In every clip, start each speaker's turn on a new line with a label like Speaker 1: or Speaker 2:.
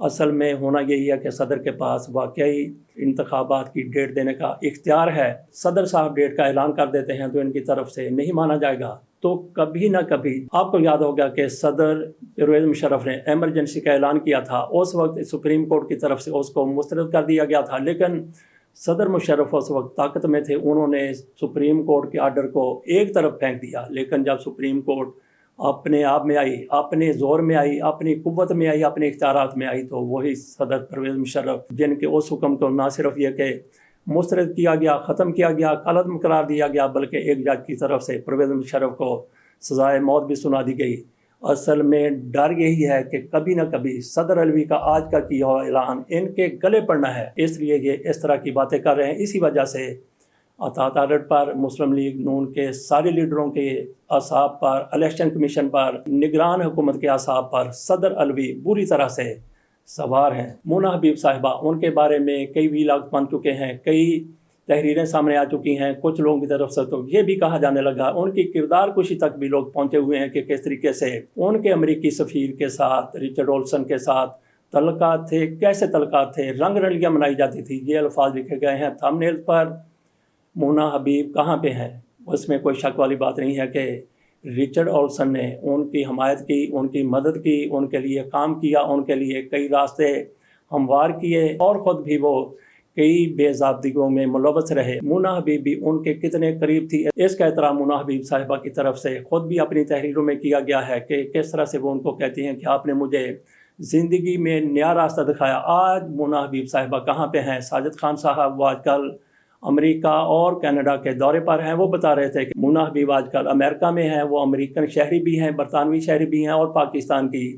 Speaker 1: اصل میں ہونا یہی ہے کہ صدر کے پاس واقعی انتخابات کی ڈیٹ دینے کا اختیار ہے. صدر صاحب ڈیٹ کا اعلان کر دیتے ہیں تو ان کی طرف سے نہیں مانا جائے گا. تو کبھی نہ کبھی آپ کو یاد ہوگا کہ صدر پرویز مشرف نے ایمرجنسی کا اعلان کیا تھا. اس وقت سپریم کورٹ کی طرف سے اس کو مسترد کر دیا گیا تھا، لیکن صدر مشرف اس وقت طاقت میں تھے. انہوں نے سپریم کورٹ کے آرڈر کو ایک طرف پھینک دیا. لیکن جب سپریم کورٹ اپنے آپ میں آئی، اپنے زور میں آئی، اپنی قوت میں آئی، اپنے اختیارات میں آئی، تو وہی صدر پرویز مشرف جن کے اس حکم کو نہ صرف یہ کہ مسترد کیا گیا، ختم کیا گیا، کالعدم قرار دیا گیا، بلکہ ایک جج کی طرف سے پرویز مشرف کو سزائے موت بھی سنا دی گئی. اصل میں ڈر یہی ہے کہ کبھی نہ کبھی صدر علوی کا آج کا کیا ہوا اعلان ان کے گلے پڑنا ہے، اس لیے یہ اس طرح کی باتیں کر رہے ہیں. اسی وجہ سے اطاعت آرڈر پر، مسلم لیگ نون کے سارے لیڈروں کے اعصاب پر، الیکشن کمیشن پر، نگران حکومت کے اعصاب پر صدر علوی بری طرح سے سوار ہیں. مونا حبیب صاحبہ، ان کے بارے میں کئی ویلاگ بن چکے ہیں، کئی تحریریں سامنے آ چکی ہیں. کچھ لوگوں کی طرف سے تو یہ بھی کہا جانے لگا، ان کی کردار کشی تک بھی لوگ پہنچے ہوئے ہیں کہ کس طریقے سے ان کے امریکی سفیر کے ساتھ، رچرڈ اولسن کے ساتھ تعلقات تھے، کیسے تعلقات تھے، رنگ رلیاں منائی جاتی تھی. یہ الفاظ لکھے گئے ہیں تھم نیل پر. مونا حبیب کہاں پہ ہیں؟ اس میں کوئی شک والی بات نہیں ہے کہ رچرڈ اولسن نے ان کی حمایت کی، ان کی مدد کی، ان کے لیے کام کیا، ان کے لیے کئی راستے ہموار کیے، اور خود بھی وہ کئی بے ضابطگیوں میں ملوث رہے. مونا حبیب بھی ان کے کتنے قریب تھی، اس کا احترام مونا حبیب صاحبہ کی طرف سے خود بھی اپنی تحریروں میں کیا گیا ہے کہ کس طرح سے وہ ان کو کہتی ہیں کہ آپ نے مجھے زندگی میں نیا راستہ دکھایا. آج مونا حبیب صاحبہ کہاں پہ ہیں؟ ساجد خان صاحب وہ آج کل امریکہ اور کینیڈا کے دورے پر ہیں. وہ بتا رہے تھے کہ مونا حبیب آج کل امریکہ میں ہیں. وہ امریکن شہری بھی ہیں، برطانوی شہری بھی ہیں، اور پاکستان کی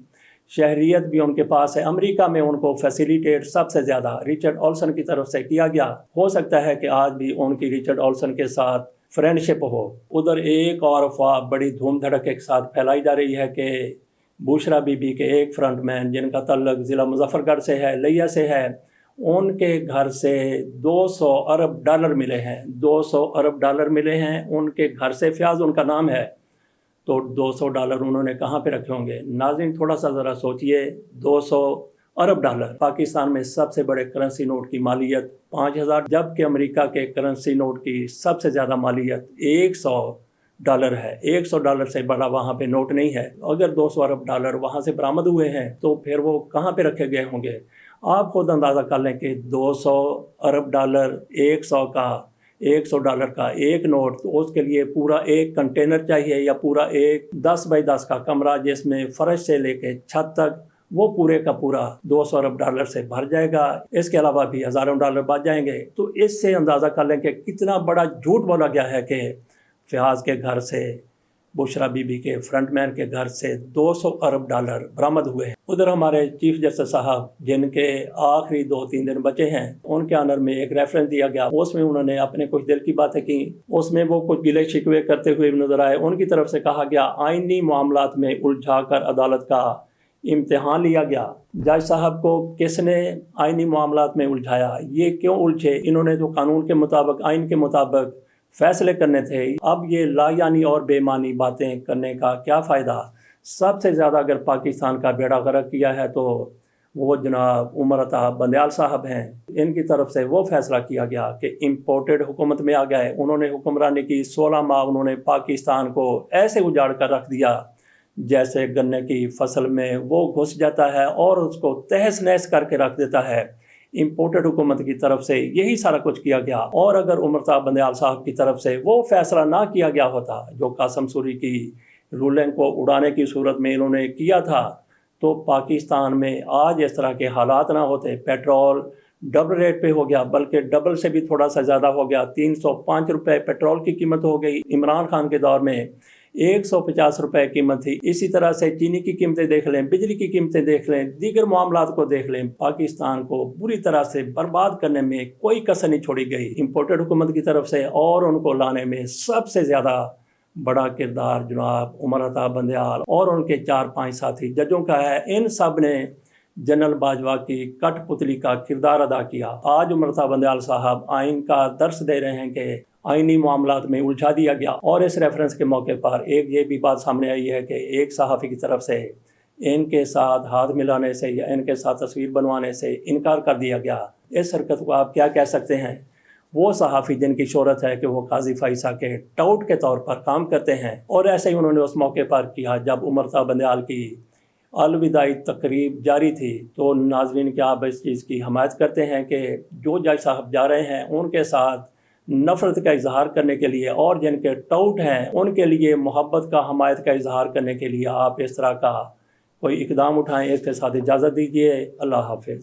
Speaker 1: شہریت بھی ان کے پاس ہے. امریکہ میں ان کو فیسیلیٹیٹ سب سے زیادہ رچرڈ اولسن کی طرف سے کیا گیا. ہو سکتا ہے کہ آج بھی ان کی رچرڈ اولسن کے ساتھ فرینڈ شپ ہو. ادھر ایک اور افواہ بڑی دھوم دھڑکے کے ساتھ پھیلائی جا رہی ہے کہ بشرا بی بی کے ایک فرنٹ مین جن کا تعلق ضلع مظفر گڑھ سے ہے، لیا سے ہے، ان کے گھر سے $200 ارب ملے ہیں. $200 ارب ملے ہیں ان کے گھر سے. فیاض ان کا نام ہے. تو $200 انہوں نے کہاں پہ رکھے ہوں گے؟ ناظرین تھوڑا سا ذرا سوچئے. $200 ارب پاکستان میں سب سے بڑے کرنسی نوٹ کی مالیت 5000، جبکہ امریکہ کے کرنسی نوٹ کی سب سے زیادہ مالیت $100 ہے. $100 سے بڑا وہاں پہ نوٹ نہیں ہے. اگر $200 ارب وہاں سے برآمد ہوئے ہیں تو پھر وہ کہاں پہ رکھے گئے ہوں گے؟ آپ خود اندازہ کر لیں کہ $200 ارب، $100 کا ایک نوٹ، تو اس کے لیے پورا ایک کنٹینر چاہیے، یا پورا ایک 10x10 کا کمرہ جس میں فرش سے لے کے چھت تک وہ پورے کا پورا $200 ارب سے بھر جائے گا. اس کے علاوہ بھی ہزاروں ڈالر بچ جائیں گے. تو اس سے اندازہ کر لیں کہ کتنا بڑا جھوٹ بولا گیا ہے کہ فیاض کے گھر سے، بشرا بی بی کے فرنٹ مین کے گھر سے $200 ارب برآمد ہوئے ہیں. ادھر ہمارے چیف جسٹس صاحب جن کے آخری 2-3 دن بچے ہیں، ان کے آنر میں ایک ریفرنس دیا گیا. اس میں انہوں نے اپنے کچھ دل کی باتیں کی. اس میں وہ کچھ گلے شکوے کرتے ہوئے نظر آئے. ان کی طرف سے کہا گیا آئینی معاملات میں الجھا کر عدالت کا امتحان لیا گیا. جج صاحب کو کس نے آئینی معاملات میں الجھایا؟ یہ کیوں الجھے؟ انہوں نے تو قانون کے مطابق، آئین کے مطابق فیصلے کرنے تھے. اب یہ لا یعنی اور بے معنی باتیں کرنے کا کیا فائدہ؟ سب سے زیادہ اگر پاکستان کا بیڑا غرق کیا ہے تو وہ جناب عمر عطا بندیال صاحب ہیں. ان کی طرف سے وہ فیصلہ کیا گیا کہ امپورٹڈ حکومت میں آ گئے. انہوں نے حکمرانی کی 16 ماہ انہوں نے پاکستان کو ایسے اجاڑ کر رکھ دیا جیسے گنے کی فصل میں وہ گھس جاتا ہے اور اس کو تہس نہس کر کے رکھ دیتا ہے. امپورٹڈ حکومت کی طرف سے یہی سارا کچھ کیا گیا. اور اگر عمر عطا بندیال صاحب کی طرف سے وہ فیصلہ نہ کیا گیا ہوتا جو قاسم سوری کی رولنگ کو اڑانے کی صورت میں انہوں نے کیا تھا، تو پاکستان میں آج اس طرح کے حالات نہ ہوتے. پیٹرول ڈبل ریٹ پہ ہو گیا، بلکہ ڈبل سے بھی تھوڑا سا زیادہ ہو گیا. 305 روپے پیٹرول کی قیمت ہو گئی. عمران خان کے دور میں 150 روپے قیمت تھی. اسی طرح سے چینی کی قیمتیں دیکھ لیں، بجلی کی قیمتیں دیکھ لیں، دیگر معاملات کو دیکھ لیں. پاکستان کو بری طرح سے برباد کرنے میں کوئی کسر نہیں چھوڑی گئی امپورٹڈ حکومت کی طرف سے. اور ان کو لانے میں سب سے زیادہ بڑا کردار جناب عمر عطا بندیال اور ان کے 4-5 ساتھی ججوں کا ہے. ان سب نے جنرل باجوہ کی کٹ پتلی کا کردار ادا کیا. آج عمر عطا بندیال صاحب آئین کا درس دے رہے ہیں کہ آئینی معاملات میں الجھا دیا گیا. اور اس ریفرنس کے موقع پر ایک یہ بھی بات سامنے آئی ہے کہ ایک صحافی کی طرف سے ان کے ساتھ ہاتھ ملانے سے یا ان کے ساتھ تصویر بنوانے سے انکار کر دیا گیا۔ اس حرکت کو آپ کیا کہہ سکتے ہیں؟ وہ صحافی جن کی شہرت ہے کہ وہ قاضی فائسہ کے ٹاؤٹ کے طور پر کام کرتے ہیں، اور ایسے ہی انہوں نے اس موقع پر کیا جب عمر تا بندیال کی الوداعی تقریب جاری تھی۔ تو ناظرین کیا آپ اس چیز کی حمایت کرتے ہیں کہ جو جج صاحب جا رہے ہیں ان کے ساتھ نفرت کا اظہار کرنے کے لیے، اور جن کے ٹاؤٹ ہیں ان کے لیے محبت کا، حمایت کا اظہار کرنے کے لیے آپ اس طرح کا کوئی اقدام اٹھائیں؟ اس کے ساتھ اجازت دیجیے۔ اللہ حافظ۔